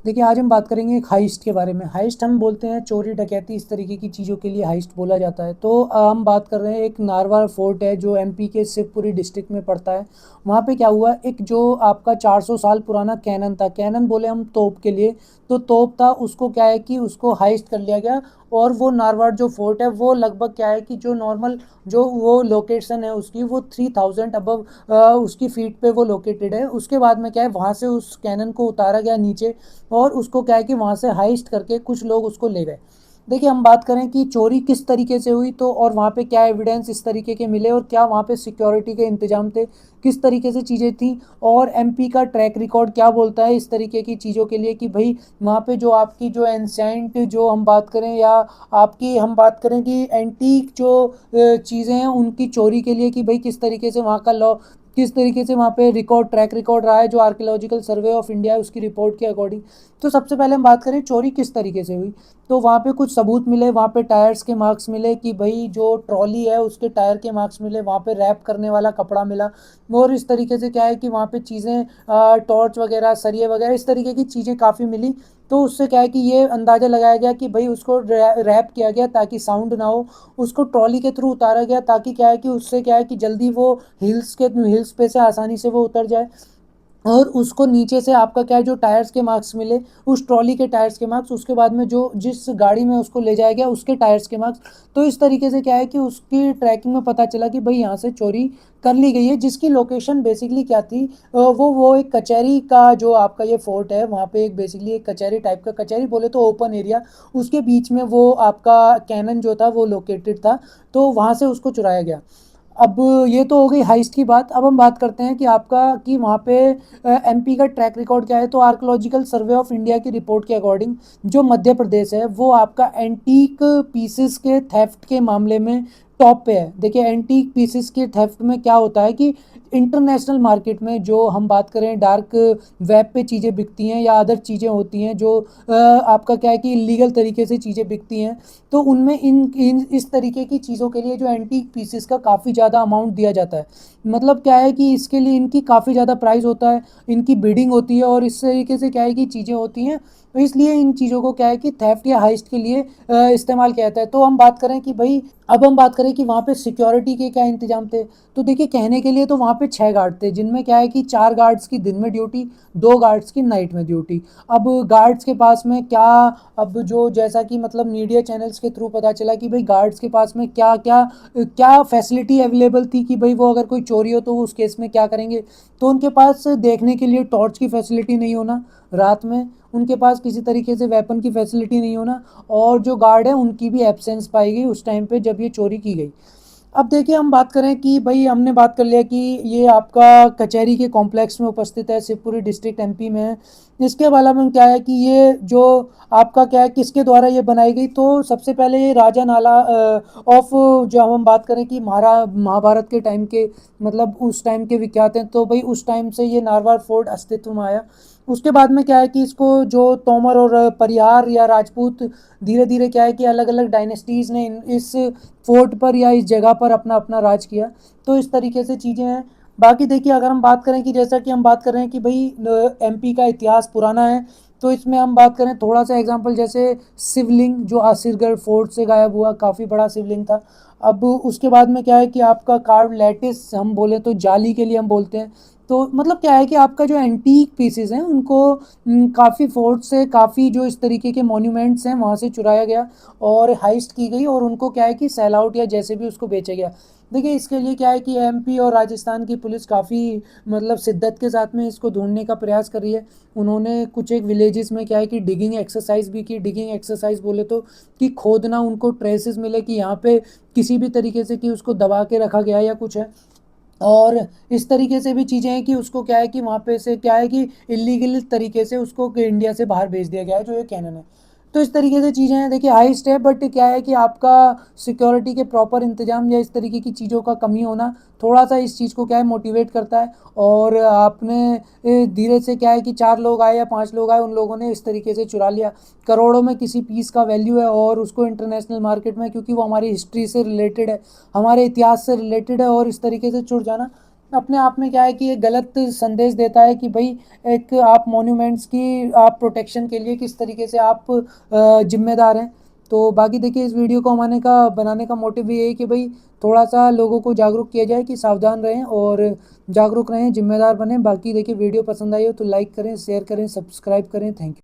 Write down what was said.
देखिए, आज हम बात करेंगे एक हाइस्ट के बारे में। हाइस्ट हम बोलते हैं चोरी डकैती इस तरीके की चीज़ों के लिए हाइस्ट बोला जाता है। तो हम बात कर रहे हैं एक नारवा फोर्ट है जो एमपी के शिवपुरी डिस्ट्रिक्ट में पड़ता है। वहाँ पे क्या हुआ, एक जो आपका 400 साल पुराना कैनन था, कैनन बोले हम तोप के लिए, तो तोप था उसको क्या है कि उसको हाइस्ट कर लिया गया। और वो नारवाड़ जो फोर्ट है वो लगभग क्या है कि जो नॉर्मल जो वो लोकेशन है उसकी वो 3000 अबव उसकी फीट पे वो लोकेटेड है। उसके बाद में क्या है, वहाँ से उस कैनन को उतारा गया नीचे और उसको क्या है कि वहाँ से हाइस्ट करके कुछ लोग उसको ले गए। देखिए, हम बात करें कि चोरी किस तरीके से हुई तो और वहाँ पे क्या एविडेंस इस तरीके के मिले और क्या वहाँ पे सिक्योरिटी के इंतजाम थे, किस तरीके से चीज़ें थी, और एमपी का ट्रैक रिकॉर्ड क्या बोलता है इस तरीके की चीज़ों के लिए कि भाई वहाँ पे जो आपकी जो एंसेंट जो हम बात करें या आपकी हम बात करें कि एंटीक जो चीज़ें हैं उनकी चोरी के लिए कि भाई किस तरीके से वहाँ का लॉ, किस तरीके से वहाँ पे रिकॉर्ड ट्रैक रिकॉर्ड रहा है जो आर्कियोलॉजिकल सर्वे ऑफ इंडिया है उसकी रिपोर्ट के अकॉर्डिंग। तो सबसे पहले हम बात करें चोरी किस तरीके से हुई। तो वहाँ पे कुछ सबूत मिले, वहाँ पे टायर्स के मार्क्स मिले कि भाई जो ट्रॉली है उसके टायर के मार्क्स मिले, वहाँ पे रैप करने वाला कपड़ा मिला। और इस तरीके से क्या है कि वहाँ पे चीज़ें टॉर्च वगैरह सरिये वगैरह इस तरीके की चीज़ें काफ़ी मिली। तो उससे क्या है कि ये अंदाज़ा लगाया गया कि भाई उसको रैप किया गया ताकि साउंड ना हो, उसको ट्रॉली के थ्रू उतारा गया ताकि क्या है कि उससे क्या है कि जल्दी वो हिल्स पे से आसानी से वो उतर जाए। और उसको नीचे से आपका क्या है जो टायर्स के मार्क्स मिले, उस ट्रॉली के टायर्स के मार्क्स, उसके बाद में जो जिस गाड़ी में उसको ले जाया गया उसके टायर्स के मार्क्स। तो इस तरीके से क्या है कि उसकी ट्रैकिंग में पता चला कि भाई यहाँ से चोरी कर ली गई है, जिसकी लोकेशन बेसिकली क्या थी, वो एक कचहरी का जो आपका ये फोर्ट है वहाँ पे एक बेसिकली एक कचहरी टाइप का, कचहरी बोले तो ओपन एरिया, उसके बीच में वो आपका कैनन जो था वो लोकेटेड था। तो वहाँ से उसको चुराया गया। अब ये तो हो गई हाइस्ट की बात। अब हम बात करते हैं कि आपका कि वहाँ पे एमपी का ट्रैक रिकॉर्ड क्या है। तो आर्कोलॉजिकल सर्वे ऑफ इंडिया की रिपोर्ट के अकॉर्डिंग जो मध्य प्रदेश है वो आपका एंटीक पीसेस के थेफ्ट के मामले में टॉप पे है। देखिए, एंटीक पीसेस के थेफ्ट में क्या होता है कि इंटरनेशनल मार्केट में जो हम बात करें डार्क वेब पे चीज़ें बिकती हैं या अदर चीज़ें होती हैं जो आपका क्या है कि इलीगल तरीके से चीज़ें बिकती हैं, तो उनमें इन इस तरीके की चीज़ों के लिए जो एंटीक पीसेस का काफ़ी ज़्यादा अमाउंट दिया जाता है। मतलब क्या है कि इसके लिए इनकी काफ़ी ज़्यादा प्राइस होता है, इनकी बिडिंग होती है और इस तरीके से क्या है कि चीज़ें होती हैं। तो इसलिए इन चीज़ों को क्या है कि थेफ्ट या हाइस्ट के लिए इस्तेमाल किया जाता है। तो हम बात करें कि भाई अब हम बात करें कि वहाँ पे सिक्योरिटी के क्या इंतजाम थे। तो देखिए, कहने के लिए तो वहाँ पे 6 गार्ड थे जिनमें क्या है कि 4 गार्ड्स की दिन में ड्यूटी, 2 गार्ड्स की नाइट में ड्यूटी। अब गार्ड्स के पास में क्या, अब जो जैसा कि मतलब मीडिया चैनल्स के थ्रू पता चला कि भाई गार्ड्स के पास में क्या क्या क्या फैसिलिटी अवेलेबल थी कि भाई वो अगर कोई चोरी हो तो वो उस केस में क्या करेंगे। तो उनके पास देखने के लिए टॉर्च की फैसिलिटी नहीं होना रात में, उनके पास किसी तरीके से वेपन की फैसिलिटी नहीं होना, और जो गार्ड है उनकी भी एब्सेंस पाई गई उस टाइम पे जब ये चोरी की गई। अब देखिए, हम बात करें कि भाई हमने बात कर लिया कि ये आपका कचहरी के कॉम्प्लेक्स में उपस्थित है, शिवपुरी डिस्ट्रिक्ट एमपी में है। इसके अलावा में क्या है कि ये जो आपका क्या है किसके द्वारा ये बनाई गई, तो सबसे पहले ये राजा नाला ऑफ, जो हम बात करें कि महाभारत के टाइम के, मतलब उस टाइम के विख्यात हैं, तो भाई उस टाइम से ये नारवार फोर्ट अस्तित्व में आया। उसके बाद में क्या है कि इसको जो तोमर और परिहार या राजपूत, धीरे धीरे क्या है कि अलग अलग डायनेस्टीज़ ने इस फोर्ट पर या इस जगह पर अपना अपना राज किया। तो इस तरीके से चीज़ें हैं। बाकी देखिए, अगर हम बात करें कि जैसा कि हम बात कर रहे हैं कि भाई एमपी का इतिहास पुराना है, तो इसमें हम बात करें थोड़ा सा एग्जांपल, जैसे शिवलिंग जो आसिरगढ़ फोर्ट से गायब हुआ, काफ़ी बड़ा शिवलिंग था। अब उसके बाद में क्या है कि आपका कार्व लैटिस हम बोले तो जाली के लिए हम बोलते हैं। तो मतलब क्या है कि आपका जो एंटीक पीसेस हैं उनको काफ़ी फोर्ट से, काफ़ी जो इस तरीके के मॉन्यूमेंट्स हैं वहाँ से चुराया गया और हाइस्ट की गई और उनको क्या है कि सेल आउट या जैसे भी उसको बेचा गया। देखिए, इसके लिए क्या है कि एमपी और राजस्थान की पुलिस काफ़ी मतलब शिद्दत के साथ में इसको ढूंढने का प्रयास कर रही है। उन्होंने कुछ एक विलेजेस में क्या है कि डिगिंग एक्सरसाइज भी की। डिगिंग एक्सरसाइज बोले तो कि खोदना, उनको ट्रेसेस मिले कि यहाँ पे किसी भी तरीके से कि उसको दबा के रखा गया या कुछ है। और इस तरीके से भी चीज़ें हैं कि उसको क्या है कि वहाँ पे से क्या है कि इलीगल तरीके से उसको इंडिया से बाहर भेज दिया गया है जो ये कैनन है। तो इस तरीके से चीज़ें हैं। देखिए, हाइस्ट है बट क्या है कि आपका सिक्योरिटी के प्रॉपर इंतजाम या इस तरीके की चीज़ों का कमी होना थोड़ा सा इस चीज़ को क्या है मोटिवेट करता है। और आपने धीरे से क्या है कि 4 लोग आए या 5 लोग आए, उन लोगों ने इस तरीके से चुरा लिया। करोड़ों में किसी पीस का वैल्यू है और उसको इंटरनेशनल मार्केट में, क्योंकि वो हमारी हिस्ट्री से रिलेटेड है, हमारे इतिहास से रिलेटेड है, और इस तरीके से छुट जाना अपने आप में क्या है कि ये गलत संदेश देता है कि भाई एक आप मॉन्यूमेंट्स की आप प्रोटेक्शन के लिए किस तरीके से आप जिम्मेदार हैं। तो बाकी देखिए इस वीडियो को बनाने का मोटिव भी यही है कि भाई थोड़ा सा लोगों को जागरूक किया जाए कि सावधान रहें और जागरूक रहें, जिम्मेदार बने। बाकी देखिए वीडियो पसंद आई हो तो लाइक करें, शेयर करें, सब्सक्राइब करें। Thank you.